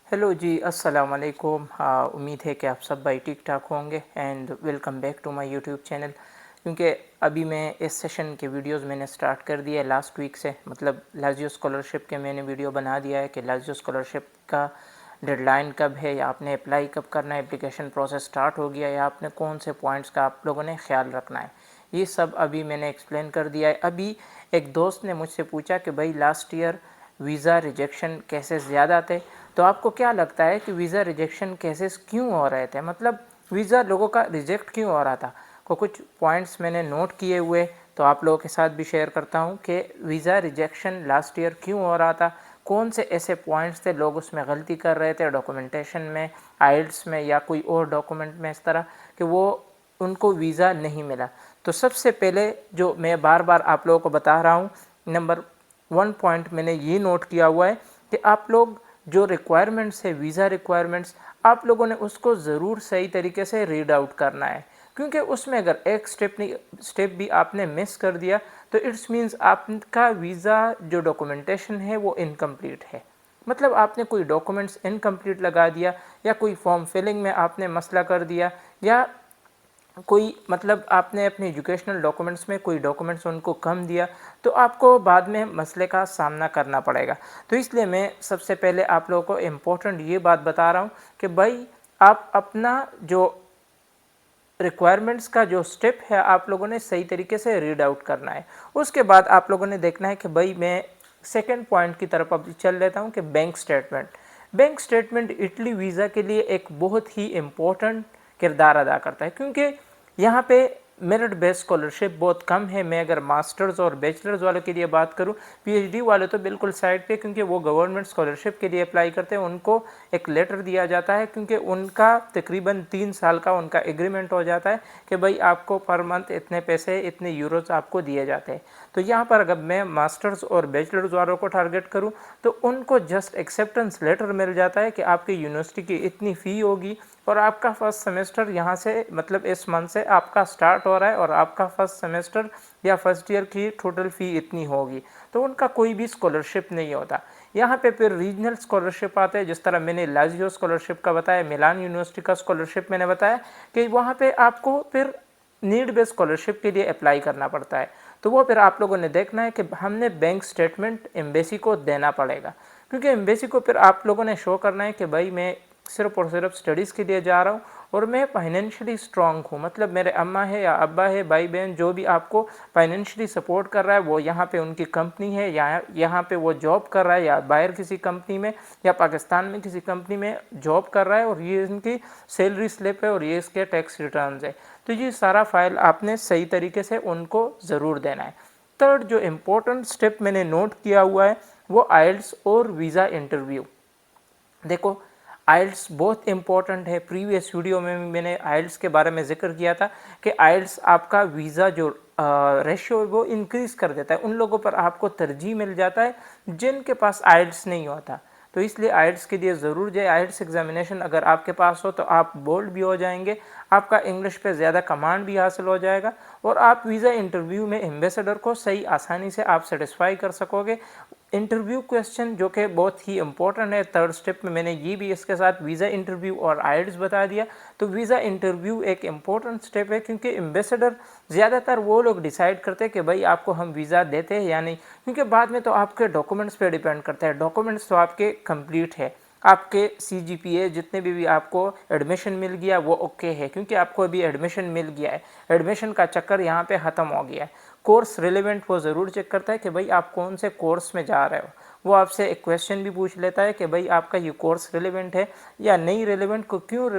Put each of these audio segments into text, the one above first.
Hello जी, अस्सलाम वालेकुम। उम्मीद है कि आप सब भाई ठीक ठाक होंगे and welcome back to my YouTube channel. क्योंकि अभी मैं इस सेशन के वीडियोस मैंने स्टार्ट कर दिया है लास्ट वीक से, मतलब लाजियो स्कॉलरशिप के मैंने वीडियो बना दिया है कि लाजियो स्कॉलरशिप का डेडलाइन कब है या आपने अप्लाई कब करना है, एप्लीकेशन प्रोसेस स्टार्ट हो गया या आपने कौन से पॉइंट्स का आप लोगों ने ख्याल रखना है, ये सब अभी मैंने एक्सप्लेन कर दिया है। अभी एक दोस्त ने मुझसे पूछा कि भाई last year visa rejection cases ज़्यादा थे, तो आपको क्या लगता है कि वीज़ा रिजेक्शन केसेस क्यों हो रहे थे, मतलब वीज़ा लोगों का रिजेक्ट क्यों हो रहा था। को कुछ पॉइंट्स मैंने नोट किए हुए, तो आप लोगों के साथ भी शेयर करता हूं कि वीज़ा रिजेक्शन लास्ट ईयर क्यों हो रहा था, कौन से ऐसे पॉइंट्स थे लोग उसमें गलती कर रहे थे डॉक्यूमेंटेशन में, आइल्स में या कोई और डॉक्यूमेंट में, इस तरह कि वो उनको वीज़ा नहीं मिला। तो सबसे पहले जो मैं बार बार आप लोगों को बता रहा हूँ, नंबर 1 पॉइंट मैंने ये नोट किया हुआ है कि आप लोग जो रिक्वायरमेंट्स है, वीज़ा रिक्वायरमेंट्स, आप लोगों ने उसको ज़रूर सही तरीके से रीड आउट करना है। क्योंकि उसमें अगर एक स्टेप भी आपने मिस कर दिया तो इट्स मीन्स आपका वीज़ा जो डॉक्यूमेंटेशन है वो इनकम्प्लीट है। मतलब आपने कोई डॉक्यूमेंट्स इनकम्प्लीट लगा दिया या कोई फॉर्म फिलिंग में आपने मसला कर दिया या कोई मतलब आपने अपने एजुकेशनल डॉक्यूमेंट्स में कोई डॉक्यूमेंट्स उनको कम दिया, तो आपको बाद में मसले का सामना करना पड़ेगा। तो इसलिए मैं सबसे पहले आप लोगों को इम्पोर्टेंट ये बात बता रहा हूँ कि भाई आप अपना जो रिक्वायरमेंट्स का जो स्टेप है आप लोगों ने सही तरीके से रीड आउट करना है। उसके बाद आप लोगों ने देखना है कि भाई मैं सेकेंड पॉइंट की तरफ अब चल लेता हूँ कि bank statement. Bank statement Italy visa के लिए एक बहुत ही इम्पोर्टेंट किरदार अदा करता है, क्योंकि यहाँ पे मेरिट बेस्ड स्कॉलरशिप बहुत कम है। मैं अगर मास्टर्स और बैचलर्स वालों के लिए बात करूँ, पीएचडी वाले तो बिल्कुल साइड पे, क्योंकि वो गवर्नमेंट स्कॉलरशिप के लिए अप्लाई करते हैं, उनको एक लेटर दिया जाता है क्योंकि उनका तकरीबन 3 साल का उनका एग्रीमेंट हो जाता है कि भाई आपको पर मंथ इतने पैसे, इतने यूरोज आपको दिए जाते हैं। तो यहाँ पर अगर मैं मास्टर्स और बैचलर्स वालों को टारगेट करूँ तो उनको जस्ट एक्सेप्टेंस लेटर मिल जाता है कि आपकी यूनिवर्सिटी की इतनी फ़ी होगी और आपका फर्स्ट सेमेस्टर यहाँ से, मतलब इस मंथ से आपका स्टार्ट हो रहा है और आपका फर्स्ट सेमेस्टर या फर्स्ट ईयर की टोटल फ़ी इतनी होगी। तो उनका कोई भी स्कॉलरशिप नहीं होता। यहाँ पे फिर रीजनल स्कॉलरशिप आते हैं, जिस तरह मैंने लाजियो स्कॉलरशिप का बताया, मिलान यूनिवर्सिटी का स्कॉलरशिप मैंने बताया कि वहाँ पे आपको फिर नीड बेस्ड स्कॉलरशिप के लिए अप्लाई करना पड़ता है। तो वो फिर आप लोगों ने देखना है कि हमने बैंक स्टेटमेंट एम्बेसी को देना पड़ेगा, क्योंकि एम्बेसी को फिर आप लोगों ने शो करना है कि भाई मैं सिर्फ और सिर्फ स्टडीज़ के लिए जा रहा हूँ और मैं फाइनेंशियली स्ट्रांग हूँ, मतलब मेरे अम्मा है या अब्बा है, भाई बहन जो भी आपको फाइनेंशियली सपोर्ट कर रहा है, वो यहाँ पे उनकी कंपनी है या यहाँ पे वो जॉब कर रहा है या बाहर किसी कंपनी में या पाकिस्तान में किसी कंपनी में जॉब कर रहा है और ये इनकी सैलरी स्लिप है और ये इसके टैक्स रिटर्न है। तो ये सारा फाइल आपने सही तरीके से उनको ज़रूर देना है। थर्ड जो इम्पोर्टेंट स्टेप मैंने नोट किया हुआ है वो आइल्स और वीज़ा इंटरव्यू। देखो, आइल्स बहुत इंपॉर्टेंट है। प्रीवियस वीडियो में मैंने आइल्स के बारे में जिक्र किया था कि आइल्स आपका वीज़ा जो रेशियो है वो इंक्रीज कर देता है, उन लोगों पर आपको तरजीह मिल जाता है जिनके पास आइल्स नहीं होता। तो इसलिए आइल्स के लिए ज़रूर जाए। आइल्स एग्जामिनेशन अगर आपके पास हो तो आप बोल्ड भी हो जाएंगे, आपका इंग्लिश पे ज़्यादा कमांड भी हासिल हो जाएगा और आप वीज़ा इंटरव्यू में एम्बेसडर को सही आसानी से आप सेटिस्फाई कर सकोगे। इंटरव्यू क्वेश्चन जो कि बहुत ही इंपॉर्टेंट है, थर्ड स्टेप में मैंने ये भी इसके साथ वीज़ा इंटरव्यू और आइल्स बता दिया। तो वीज़ा इंटरव्यू एक इम्पॉर्टेंट स्टेप है, क्योंकि एम्बेसडर ज़्यादातर वो लोग डिसाइड करते हैं कि भाई आपको हम वीज़ा देते हैं या नहीं, क्योंकि बाद में तो आपके डॉक्यूमेंट्स पे डिपेंड करता है। डॉक्यूमेंट्स तो आपके कंप्लीट है, आपके CGPA जितने भी आपको एडमिशन मिल गया वो ओके है, क्योंकि आपको अभी एडमिशन मिल गया है, एडमिशन का चक्कर यहाँ पे ख़त्म हो गया है। कोर्स रिलेवेंट वो ज़रूर चेक करता है कि भाई आप कौन से कोर्स में जा रहे हो। वो आपसे एक क्वेश्चन भी पूछ लेता है कि भाई आपका ये कोर्स रिलेवेंट है या नहीं रिलेवेंट, को क्यों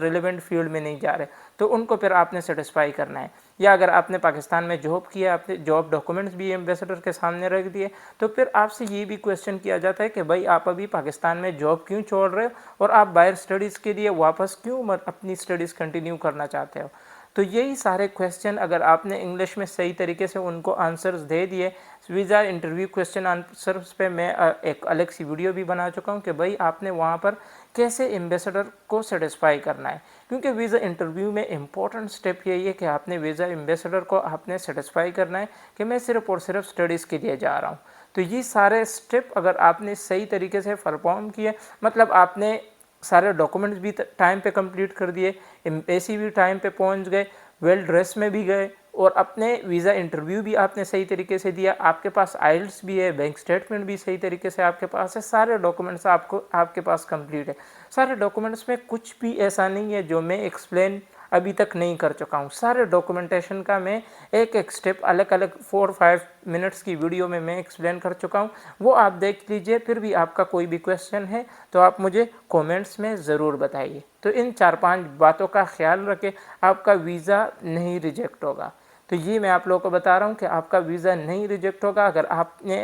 रिलेवेंट फील्ड में नहीं जा रहे, तो उनको फिर आपने सेटिस्फाई करना है। या अगर आपने पाकिस्तान में जॉब किया, आपने जॉब डॉक्यूमेंट्स भी एम्बेसडर के सामने रख दिए, तो फिर आपसे ये भी क्वेश्चन किया जाता है कि भाई आप अभी पाकिस्तान में जॉब क्यों छोड़ रहे हो और आप बाहर स्टडीज़ के लिए वापस क्यों अपनी स्टडीज़ कंटिन्यू करना चाहते हो। तो यही सारे क्वेश्चन अगर आपने इंग्लिश में सही तरीके से उनको आंसर्स दे दिए, वीज़ा इंटरव्यू क्वेश्चन आंसर्स पे मैं एक अलग सी वीडियो भी बना चुका हूँ कि भाई आपने वहाँ पर कैसे एम्बेसडर को सेटिस्फाई करना है, क्योंकि वीज़ा इंटरव्यू में इंपॉर्टेंट स्टेप यही है कि आपने वीज़ा एम्बेसडर को आपने सेटिस्फाई करना है कि मैं सिर्फ और सिर्फ स्टडीज़ के लिए जा रहा हूँ। तो ये सारे स्टेप अगर आपने सही तरीके से परफॉर्म किए, मतलब आपने सारे डॉक्यूमेंट्स भी टाइम पे कंप्लीट कर दिए, एम्बेसी भी टाइम पे पहुंच गए, वेल ड्रेस में भी गए, और अपने वीज़ा इंटरव्यू भी आपने सही तरीके से दिया, आपके पास आइल्स भी है, बैंक स्टेटमेंट भी सही तरीके से आपके पास है, सारे डॉक्यूमेंट्स आपके पास कंप्लीट है। सारे डॉक्यूमेंट्स में कुछ भी ऐसा नहीं है जो मैं एक्सप्लेन अभी तक नहीं कर चुका हूँ। सारे डॉक्यूमेंटेशन का मैं एक एक स्टेप अलग अलग 4-5 मिनट्स की वीडियो में मैं एक्सप्लेन कर चुका हूँ, वो आप देख लीजिए। फिर भी आपका कोई भी क्वेश्चन है तो आप मुझे कमेंट्स में ज़रूर बताइए। तो इन 4-5 बातों का ख्याल रखें, आपका वीज़ा नहीं रिजेक्ट होगा। तो ये मैं आप लोगों को बता रहा हूँ कि आपका वीज़ा नहीं रिजेक्ट होगा अगर आपने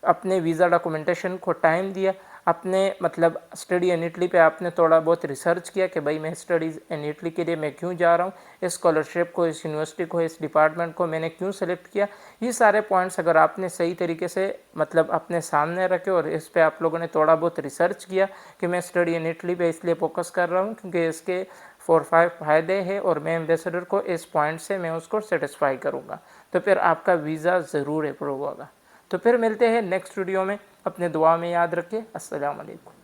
अपने वीज़ा डॉक्यूमेंटेशन को टाइम दिया, अपने मतलब स्टडी इन इटली पे आपने थोड़ा बहुत रिसर्च किया कि भाई मैं स्टडीज़ इन इटली के लिए मैं क्यों जा रहा हूँ, इस स्कॉलरशिप को, इस यूनिवर्सिटी को, इस डिपार्टमेंट को मैंने क्यों सेलेक्ट किया। ये सारे पॉइंट्स अगर आपने सही तरीके से मतलब अपने सामने रखे और इस पर आप लोगों ने थोड़ा बहुत रिसर्च किया कि मैं स्टडी इन इटली पे इसलिए फोकस कर रहा हूँ क्योंकि इसके 4-5 फ़ायदे हैं और मैं एम्बेसडर को इस पॉइंट से मैं उसको सेटिस्फाई करूँगा, तो फिर आपका वीज़ा ज़रूर अप्रूव होगा। तो फिर मिलते हैं नेक्स्ट वीडियो में, अपने दुआ में याद रखें। अस्सलाम वालेकुम।